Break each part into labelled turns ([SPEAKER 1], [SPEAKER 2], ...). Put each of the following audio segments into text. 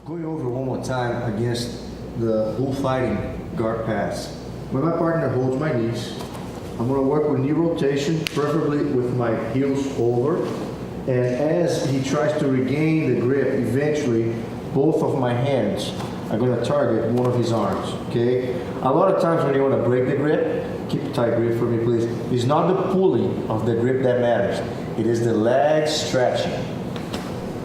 [SPEAKER 1] Going over one more time against the bullfighting guard pass. When my partner holds my knees, I'm going to work with knee rotation, preferably with my heels over. And as he tries to regain the grip, eventually both of my hands are going to target one of his arms, okay? A lot of times when you want to break the grip, keep a tight grip for me please, it's not the pulling of the grip that matters. It is the leg stretching.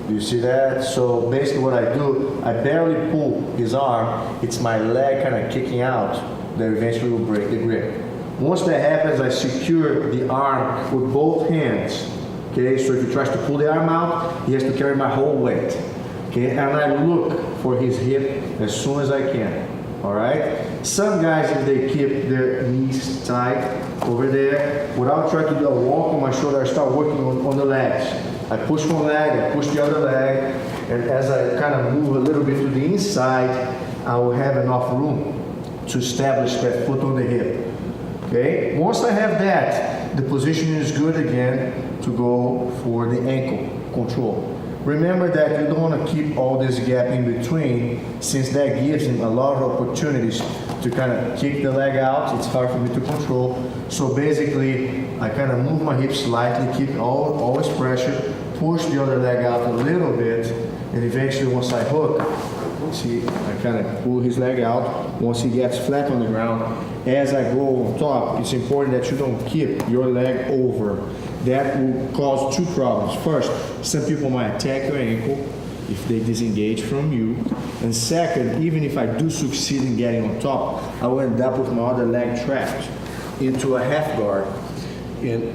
[SPEAKER 1] Do you see that? So basically what I do, I barely pull his arm, it's my leg kind of kicking out that eventually will break the grip. Once that happens, I secure the arm with both hands. Okay, so if he tries to pull the arm out, he has to carry my whole weight. Okay, and I look for his hip as soon as I can. All right? Some guys, if they keep their knees tight over there, what I'll try to do, I'll walk on my shoulder, I start working on the legs. I push one leg, I push the other leg, and as I kind of move a little bit to the inside, I will have enough room to establish that foot on the hip. Okay? Once I have that, the position is good again to go for the ankle control. Remember that you don't want to keep all this gap in between, since that gives him a lot of opportunities to kind of kick the leg out. It's hard for me to control. So basically, I kind of move my hips slightly, keep always pressure, push the other leg out a little bit, and eventually once I hook, see, I kind of pull his leg out. Once he gets flat on the ground, as I go on top, it's important that you don't keep your leg over. That will cause two problems. First, some people might attack your ankle if they disengage from you. And second, even if I do succeed in getting on top, I will end up with my other leg trapped into a half guard,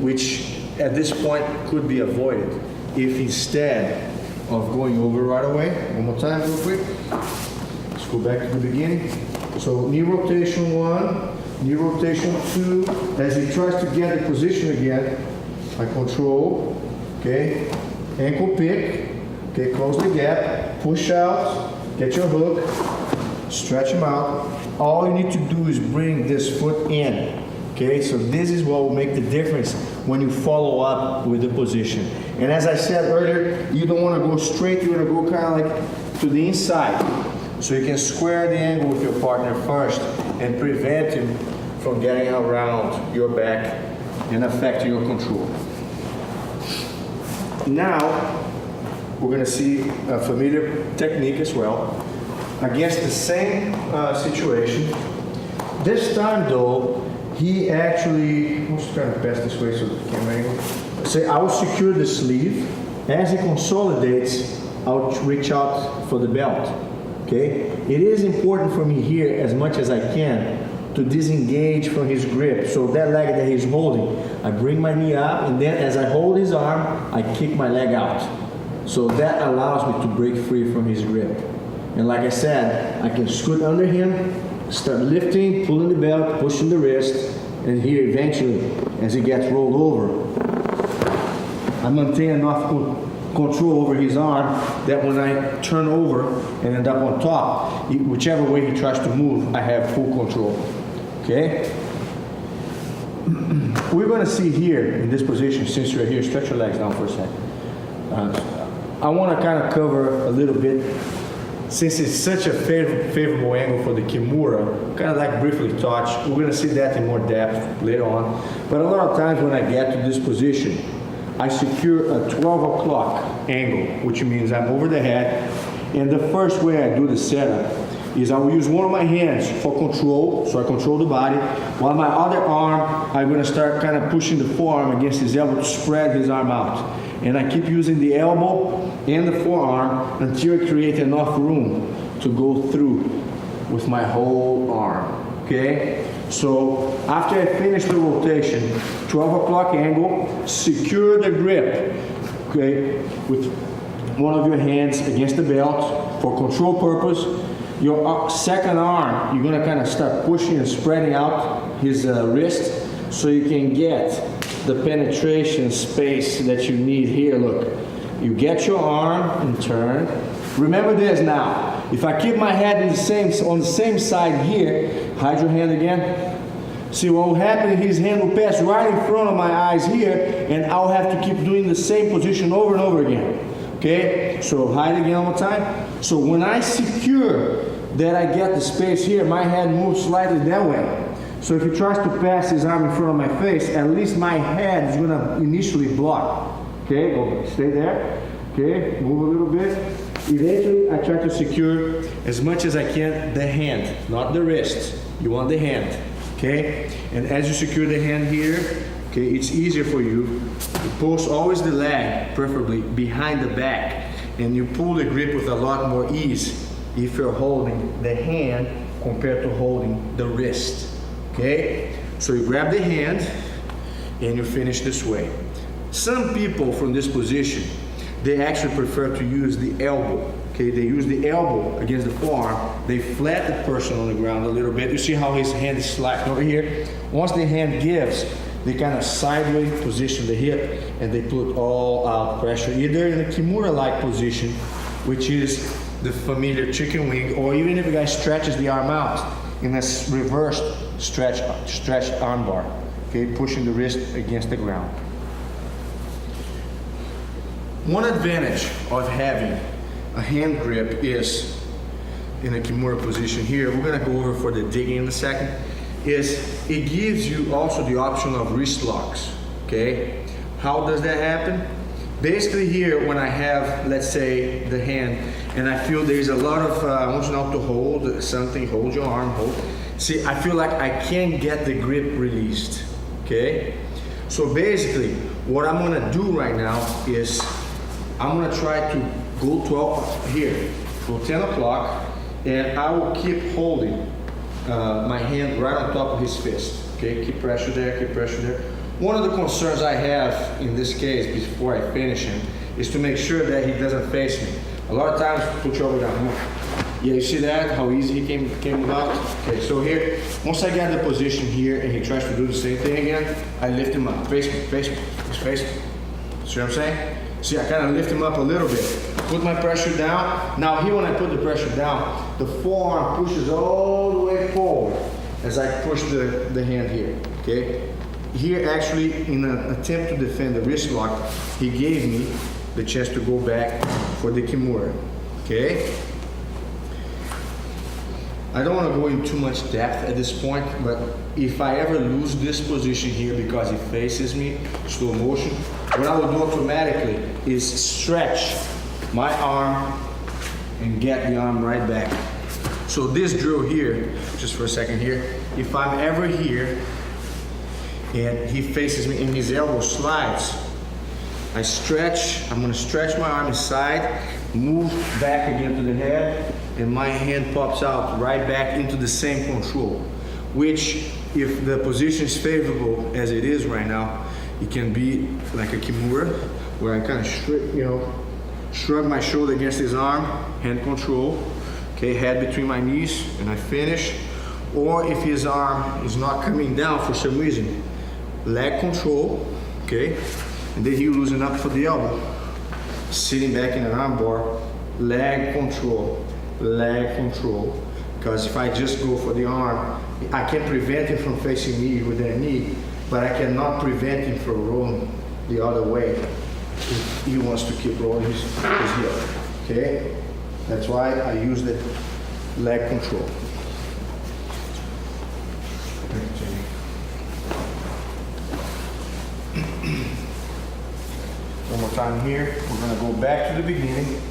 [SPEAKER 1] which at this point could be avoided if instead of going over right away, one more time real quick, let's go back to the beginning. So knee rotation 1, knee rotation 2, as he tries to get the position again, I control, okay, ankle pick, okay, close the gap, push out, get your hook, stretch him out. All you need to do is bring this foot in, okay, so this is what will make the difference when you follow up with the position. And as I said earlier, you don't want to go straight, you want to go kind of like to the inside. So you can square the angle with your partner first and prevent him from getting around your back and affecting your control. Now, we're going to see a familiar technique as well against the same situation. This time though, he actually, let's try to pass this way so the camera angle. Say, I will secure the sleeve. As he consolidates, I'll reach out for the belt. Okay? It is important for me here, as much as I can, to disengage from his grip. So that leg that he's holding, I bring my knee up, and then as I hold his arm, I kick my leg out. So that allows me to break free from his grip. And like I said, I can scoot under him, start lifting, pulling the belt, pushing the wrist, and here eventually, as he gets rolled over, I maintain enough control over his arm that when I turn over and end up on top, whichever way he tries to move, I have full control. Okay? We're going to see here in this position, since you're here, stretch your legs down for a second. I want to kind of cover a little bit, since it's such a favorable angle for the Kimura, kind of like briefly touch. We're going to see that in more depth later on. But a lot of times when I get to this position, I secure a 12 o'clock angle, which means I'm over the head. And the first way I do the setup is I will use one of my hands for control, so I control the body, while my other arm, I'm going to start kind of pushing the forearm against his elbow to spread his arm out. And I keep using the elbow and the forearm until I create enough room to go through with my whole arm, okay? So after I finish the rotation, 12 o'clock angle, secure the grip, okay, with one of your hands against the belt for control purpose. Your second arm, you're gonna kind of start pushing and spreading out his wrist so you can get the penetration space that you need here. Look, you get your arm and turn. Remember this now. If I keep my head on the same side here, hide your hand again. See what will happen, his hand will pass right in front of my eyes here, and I'll have to keep doing the same position over and over again. Okay, so hide again one more time. So when I secure that I get the space here, my head moves slightly that way. So if he tries to pass his arm in front of my face, at least my head is gonna initially block. Okay, go, stay there. Okay, move a little bit. Eventually, I try to secure as much as I can the hand, not the wrist. You want the hand, okay? And as you secure the hand here, okay, it's easier for you to post always the leg, preferably behind the back, and you pull the grip with a lot more ease if you're holding the hand compared to holding the wrist, okay? So you grab the hand and you finish this way. Some people from this position, they actually prefer to use the elbow. Okay, they use the elbow against the forearm. They flat the person on the ground a little bit. You see how his hand is slack over here? Once the hand gives, they kind of sideways position the hip and they put all out pressure, either in a Kimura-like position, which is the familiar chicken wing, or even if the guy stretches the arm out in a reversed stretched arm bar. Okay, pushing the wrist against the ground. One advantage of having a hand grip is, in a Kimura position here, we're gonna go over for the digging in a second, is it gives you also the option of wrist locks, okay? How does that happen? Basically here, when I have, let's say, the hand, and I feel there's a lot of, I want you now to hold something, hold your arm, hold. See, I feel like I can't get the grip released, okay? So basically, what I'm gonna do right now is, I'm gonna try to go 12 here, go 10 o'clock, and I will keep holding my hand right on top of his fist. Okay, keep pressure there, keep pressure there. One of the concerns I have in this case before I finish him is to make sure that he doesn't face me. A lot of times, put your over down. Yeah, you see that? How easy he came about? Okay, so here, once I get the position here and he tries to do the same thing again, I lift him up. Face me, face me, face me. See what I'm saying? See, I kind of lift him up a little bit. Put my pressure down. Now here when I put the pressure down, the forearm pushes all the way forward as I push the hand here, okay? Here actually, in an attempt to defend the wrist lock, he gave me the chance to go back for the Kimura, okay? I don't want to go into too much depth at this point, but if I ever lose this position here because he faces me, slow motion, what I will do automatically is stretch my arm and get the arm right back. So this drill here, just for a second here, if I'm ever here and he faces me and his elbow slides, I stretch, I'm gonna stretch my arm inside, move back again to the head, and my hand pops out right back into the same control, which if the position is favorable as it is right now, it can be like a Kimura, where I kind of shrug my shoulder against his arm, hand control, okay, head between my knees, and I finish. Or if his arm is not coming down for some reason, leg control, okay, and then he loosen up for the elbow, sitting back in an arm bar, leg control, because if I just go for the arm, I can prevent him from facing me with that knee, but I cannot prevent him from rolling the other way if he wants to keep rolling his heel, okay? That's why I use the leg control. One more time here. We're gonna go back to the beginning.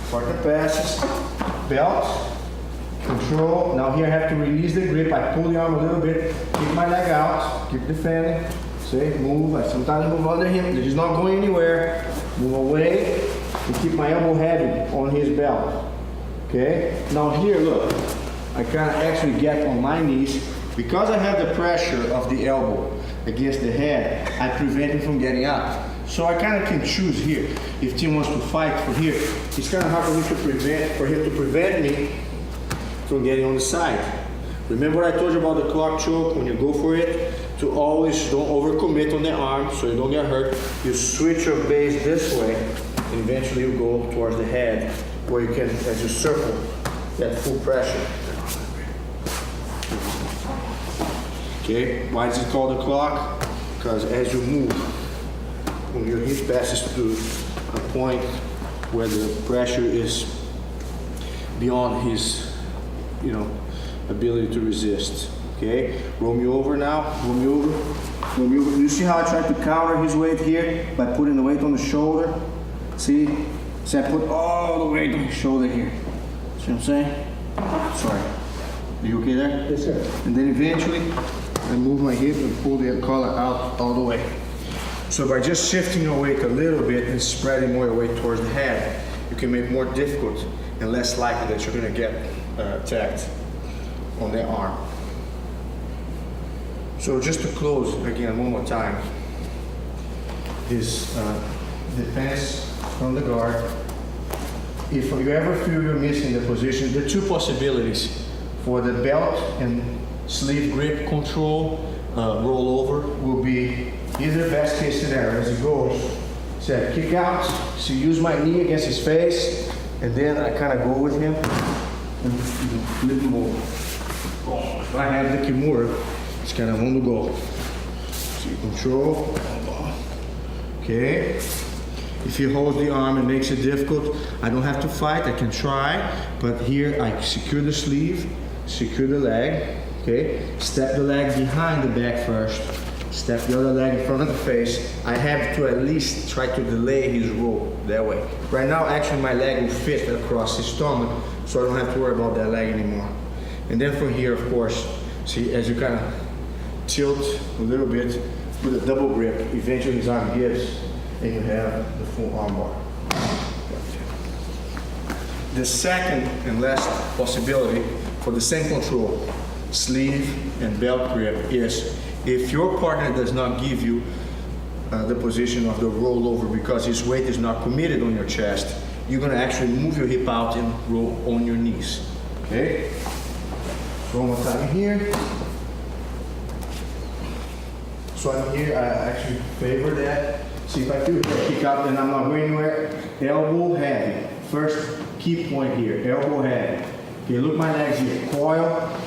[SPEAKER 1] Start the passes, belt, control. Now here I have to release the grip. I pull the arm a little bit, keep my leg out, keep defending. See, move. I sometimes move under him. He's not going anywhere. Move away and keep my elbow heavy on his belt. Okay? Now here, look. I kind of actually get on my knees. Because I have the pressure of the elbow against the head, I prevent him from getting up. So I kind of can choose here. If Tim wants to fight from here, it's kind of hard for him to prevent me from getting on the side. Remember what I told you about the clock choke? When you go for it, to always don't overcommit on the arm so you don't get hurt. You switch your base this way, and eventually you go towards the head, where you can, as you circle, get full pressure. Okay, why is it called a clock? Because as you move, when your hip passes to a point where the pressure is beyond his, ability to resist. Okay, roll me over now, roll me over, roll me over. You see how I tried to counter his weight here by putting the weight on the shoulder? See I put all the weight on his shoulder here. See what I'm saying? Sorry. Are you okay there?
[SPEAKER 2] Yes, sir.
[SPEAKER 1] And then eventually, I move my hip and pull the collar out all the way. So by just shifting your weight a little bit and spreading more weight towards the head, you can make more difficult and less likely that you're going to get attacked on that arm. So just to close again one more time, this defense from the guard. If you ever feel you're missing the position, the two possibilities for the belt and sleeve grip control rollover will be either best case scenario as he goes. So I kick out, so use my knee against his face, and then I kind of go with him and flip him over. If I have the Kimura, it's kind of on the go. So you control, okay. If he holds the arm, it makes it difficult. I don't have to fight, I can try, but here I secure the sleeve, secure the leg, okay? Step the leg behind the back first, step the other leg in front of the face. I have to at least try to delay his roll that way. Right now, actually my leg will fit across his stomach, so I don't have to worry about that leg anymore. And then from here, of course, see, as you kind of tilt a little bit with a double grip, eventually his arm gives, and you have the full armbar. The second and last possibility for the same control, sleeve and belt grip, is if your partner does not give you the position of the rollover because his weight is not committed on your chest, you're going to actually move your hip out and roll on your knees. Okay? So one more time here. So I'm here, I actually favor that. See, if I feel here, kick out and I'm not going anywhere, elbow heavy. First key point here, elbow heavy. Okay, look my legs here, coil,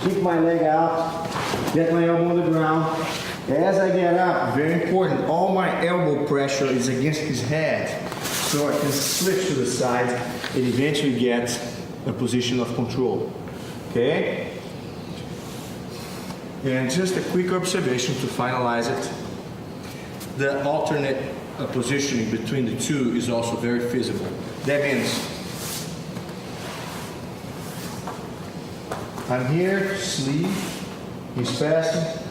[SPEAKER 1] kick my leg out, get my elbow on the ground. As I get up, very important, all my elbow pressure is against his head. So I can switch to the side and eventually get a position of control. Okay? And just a quick observation to finalize it. The alternate positioning between the two is also very feasible. That means I'm here, sleeve, he's fastened,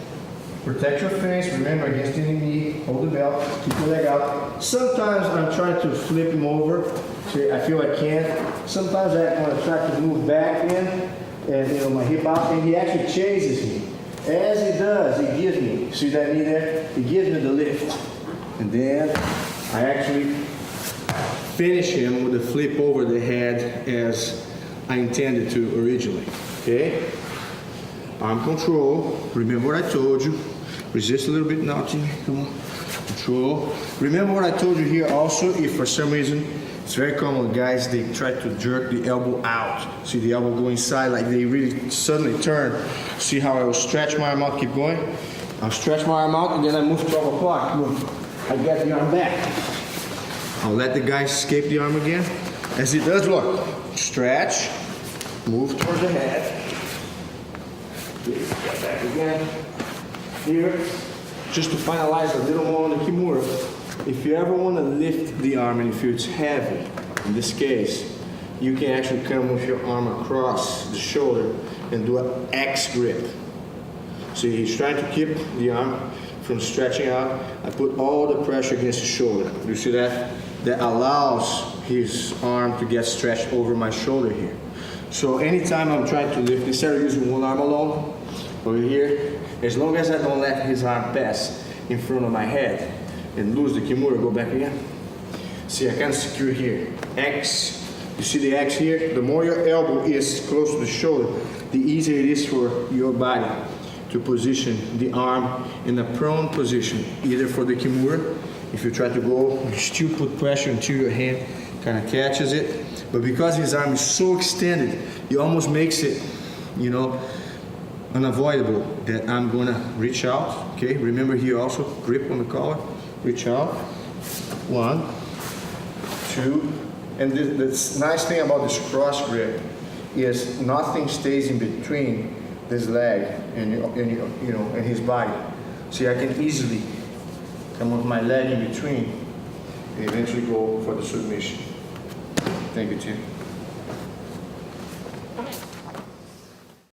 [SPEAKER 1] protect your face, remember against any knee, hold the belt, keep your leg out. Sometimes I'm trying to flip him over, so I feel I can't. Sometimes I want to try to move back in, and my hip out, and he actually chases me. As he does, he gives me, see that knee there? He gives me the lift. And then I actually finish him with a flip over the head as I intended to originally. Okay? Arm control. Remember what I told you. Resist a little bit now, Jimmy. Come on. Control. Remember what I told you here also, if for some reason, it's very common, guys, they try to jerk the elbow out. See the elbow go inside, like they really suddenly turn. See how I will stretch my arm out, keep going? I'll stretch my arm out and then I move 12 o'clock. I get the arm back. I'll let the guy escape the arm again. As he does, look, stretch, move towards the head. Get back again. Here, just to finalize a little more on the Kimura. If you ever want to lift the arm and you feel it's heavy, in this case, you can actually come with your arm across the shoulder and do an X grip. So he's trying to keep the arm from stretching out. I put all the pressure against his shoulder. You see that? That allows his arm to get stretched over my shoulder here. So anytime I'm trying to lift, instead of using one arm alone, over here, as long as I don't let his arm pass in front of my head and lose the Kimura, go back again. See, I can secure here. X. You see the X here? The more your elbow is close to the shoulder, the easier it is for your body to position the arm in a prone position, either for the Kimura. If you try to go, you still put pressure until your hand kind of catches it. But because his arm is so extended, it almost makes it, unavoidable that I'm gonna reach out. Okay, remember here also, grip on the collar, reach out, 1, 2, and the nice thing about this cross grip is nothing stays in between this leg and his body. See, I can easily come with my leg in between and eventually go for the submission. Thank you, Tim.